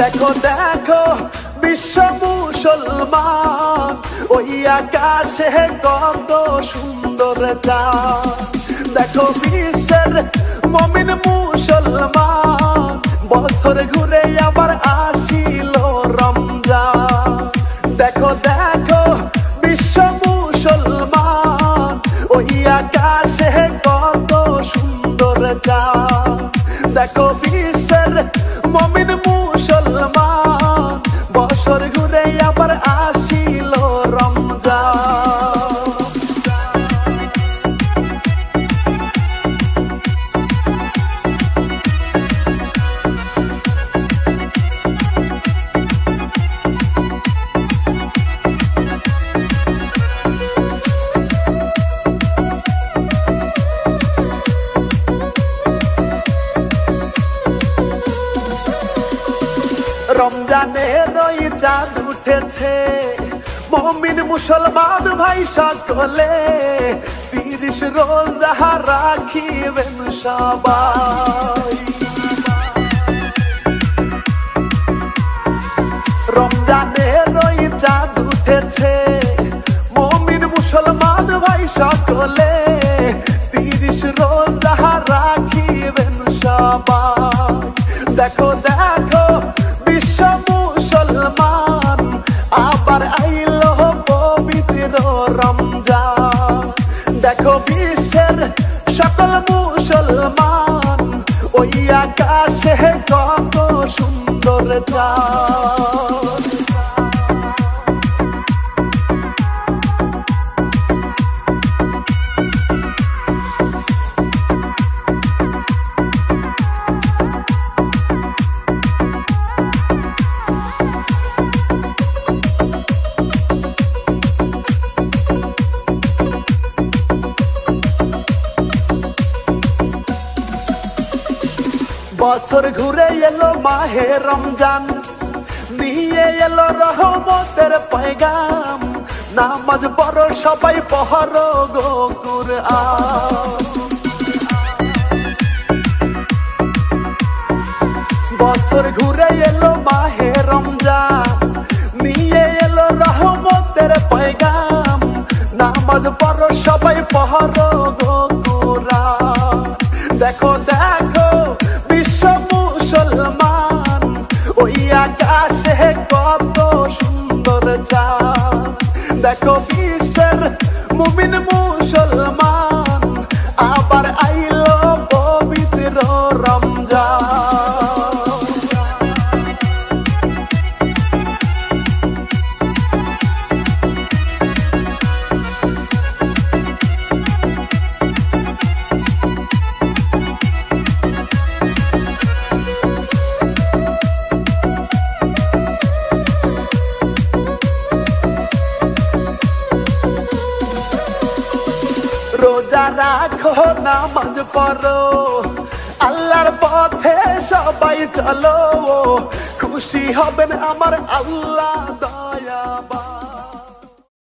দেখো দেখো বিশ্ব মুসলমান ওই আকাশে কত সুন্দর চাঁদ। দেখো বিশ্বের মুমিন মুসলমান বছর ঘুরে আবার আসিল রমজান। দেখো দেখো বিশ্ব মুসলমান ওই আকাশে কত সুন্দর চাঁদ। দেখো বিশ্বের মুমিন মুসলমান বছর ঘুরে আবার আসিল রমজান। রমজানের ওই চাঁদ উঠেছে মুমিন মুসলমান ভাই সকলে 30 রোজা রাখিবেন সবাই। রমজানের ওই চাঁদ উঠেছে মুমিন মুসলমান ভাই সকলে 30 রোজা রাখিবেন সবাই। দেখো দেখো বিশ্ব মুসলমান আবার আইলো পবিত্র রমজান। দেখো বিশ্বের সকল মুসলমান ওই আকাশে কত সুন্দর চাঁদ। বছর ঘুরে এলো মাহে রমজান নিয়ে এলো রহমতের পয়গাম। নামাজ পড়ো সবাই পড়ো গো কুরআন। বছর ঘুরে এলো মাহে রমজান নিয়ে এলো রহমতের পয়গাম। নামাজ পড়ো সবাই পড়ো গো কুরআন। দেখো দেখো বিশ্ব মুসলমান ওই আকাশে কত সুন্দর চাঁদ। দেখো বিশ্বের মুমিন মুসলমান আবার আইলো পবিত্র রমজান। রোজা রাখো নামাজ পড়ো আল্লাহর পথে সবাই চলো খুশি হবেন আমার আল্লাহ।